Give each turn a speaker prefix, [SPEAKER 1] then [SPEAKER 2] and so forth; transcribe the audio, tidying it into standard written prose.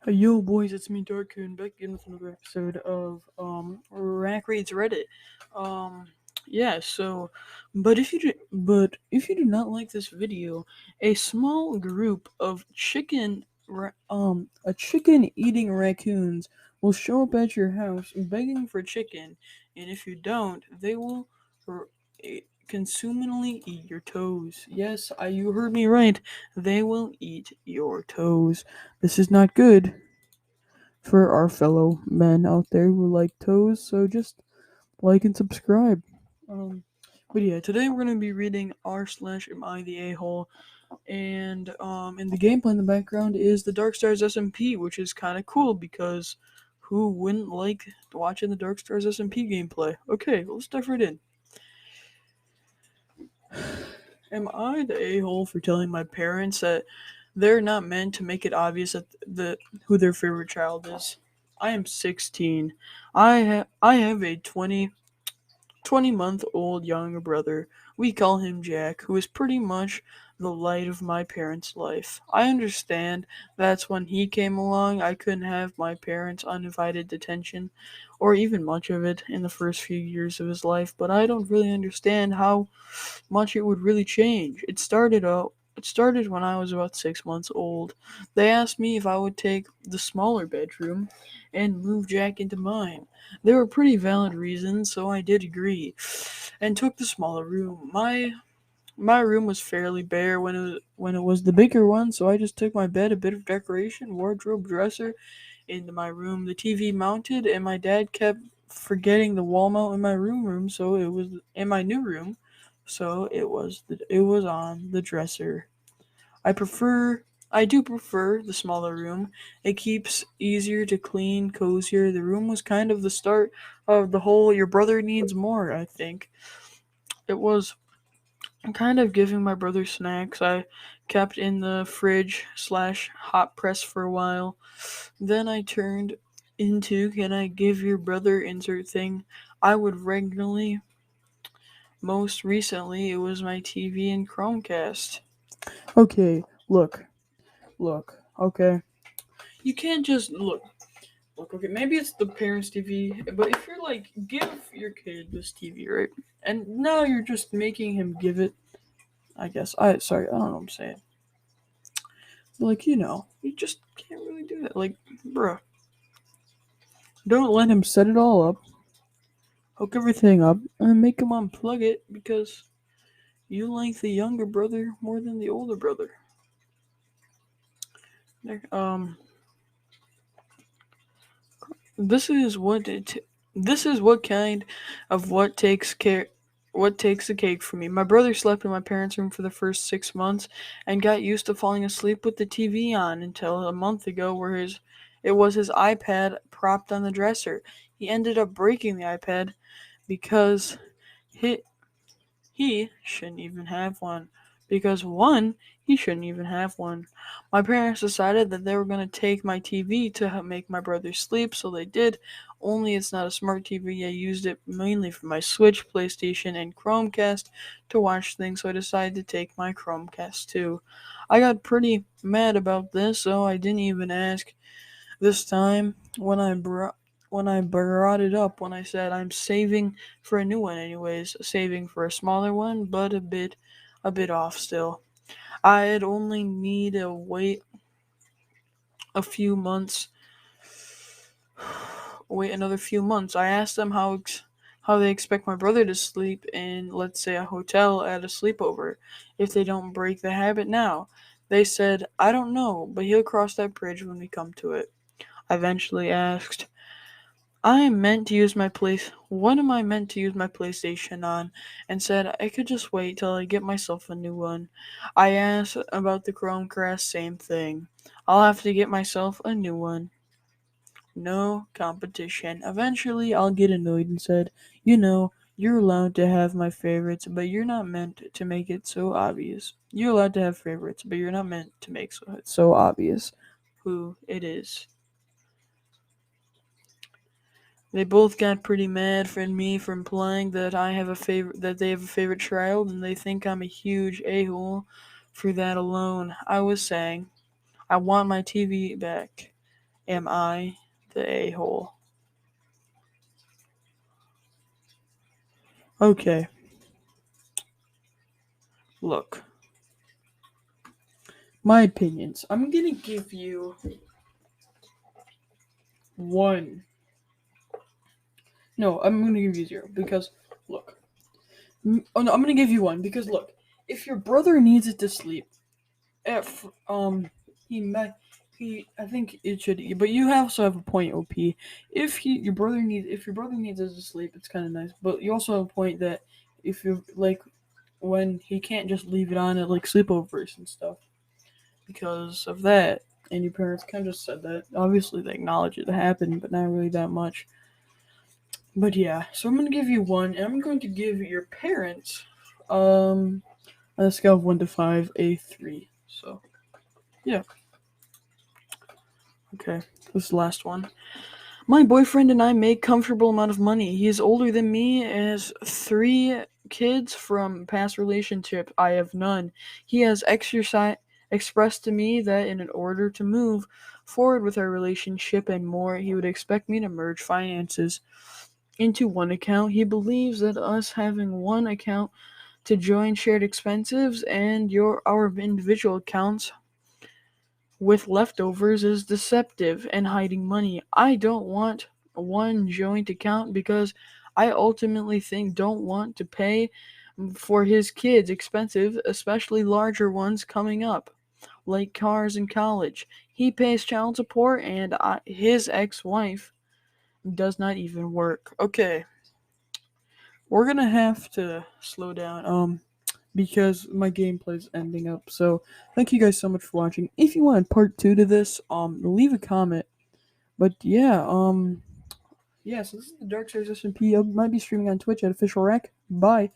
[SPEAKER 1] Hey, yo, boys, it's me, Darkoon, back again with another episode of Rack Reads Reddit. Um, yeah. But if you do not like this video, a small group of chicken eating raccoons will show up at your house begging for chicken, and if you don't, they will r- consumingly eat your toes. Yes, you heard me right. They will eat your toes. This is not good for our fellow men out there who like toes, so just like and subscribe. Um, but yeah, today we're gonna be reading r slash am I the a hole, and in the gameplay in the background is the Dark Stars SMP, which is kind of cool because who wouldn't like watching the Dark Stars SMP gameplay? Okay, let's dive right in. Am I the a hole for telling my parents that they're not meant to make it obvious that who their favorite child is? I am 16. I have a 20-month old younger brother. We call him Jack, who is pretty much the light of my parents' life. I understand that's when he came along, I couldn't have my parents' uninvited attention, or even much of it, in the first few years of his life, but I don't really understand how much it would really change. It started when I was about 6 months old. They asked me if I would take the smaller bedroom and move Jack into mine. They were pretty valid reasons, so I did agree and took the smaller room. My room was fairly bare when it was the bigger one, so I just took my bed, a bit of decoration, wardrobe, dresser into my room, the TV mounted, and my dad kept forgetting the wall mount in my room, so it was in my new room, so it was on the dresser. I do prefer the smaller room. It keeps easier to clean, cozier. The room was kind of the start of the whole your brother needs more, I think. It was kind of giving my brother snacks I kept in the fridge slash hot press for a while. Then I turned into can I give your brother insert thing I would regularly. Most recently, it was my TV and Chromecast. Okay, look, okay. You can't just look, okay, maybe it's the parents' TV, but if you're like, give your kid this TV, right? And now you're just making him give it, I guess. Sorry, I don't know what I'm saying. Like, you just can't really do that. Like, bruh, don't let him set it all up, hook everything up, and make him unplug it because you like the younger brother more than the older brother. There- Um, this is what it. This is what kind of what takes the cake for me. My brother slept in my parents' room for the first 6 months and got used to falling asleep with the TV on until a month ago, where it was his iPad propped on the dresser. He ended up breaking the iPad because he he shouldn't even have one. Because one, he shouldn't even have one. My parents decided that they were going to take my TV to make my brother sleep, so they did. Only it's not a smart TV. I used it mainly for my Switch, PlayStation, and Chromecast to watch things, so I decided to take my Chromecast too. I got pretty mad about this, so I didn't even ask this time when I brought it up, when I said I'm saving for a new one anyways, saving for a smaller one, but a bit off still. I'd only need to wait a few months, wait another few months. I asked them how they expect my brother to sleep in, let's say, a hotel at a sleepover if they don't break the habit now. They said, I don't know, but he'll cross that bridge when we come to it. I eventually asked, I am meant to use my place. What am I meant to use my PlayStation on? And said I could just wait till I get myself a new one. I asked about the Chromecast, same thing. I'll have to get myself a new one. No competition. Eventually, I'll get annoyed and said, you're allowed to have my favorites, but you're not meant to make it so obvious. You're allowed to have favorites, but you're not meant to make so obvious who it is. They both got pretty mad for me for implying that they have a favorite child, and they think I'm a huge a-hole for that alone. I was saying, I want my TV back. Am I the a-hole? Okay. Look. My opinions. I'm gonna give you one. No, I'm gonna give you zero because look. Oh no, I'm gonna give you one because look. If your brother needs it to sleep, if he might I think it should, but you also have a point, OP. If your brother needs it to sleep, it's kind of nice, but you also have a point that if you like when he can't just leave it on at like sleepovers and stuff because of that. And your parents kind of just said that. Obviously, they acknowledge it happened, but not really that much. But yeah, so I'm gonna give you one, and I'm going to give your parents, on a scale of 1 to 5, a 3. So yeah, okay. This is the last one. My boyfriend and I make comfortable amount of money. He is older than me and has 3 kids from past relationship. I have none. He has expressed to me that in order to move forward with our relationship and more, he would expect me to merge finances into one account. He believes that us having one account to join shared expenses and our individual accounts with leftovers is deceptive and hiding money. I don't want one joint account because I ultimately don't want to pay for his kids expensive, especially larger ones coming up, like cars in college. He pays child support and his ex-wife does not even work. Okay, we're gonna have to slow down. Because my gameplay's ending up. So thank you guys so much for watching. If you want part 2 to this, leave a comment. But yeah, so this is the Dark Series SMP. I might be streaming on Twitch at Official Rack. Bye.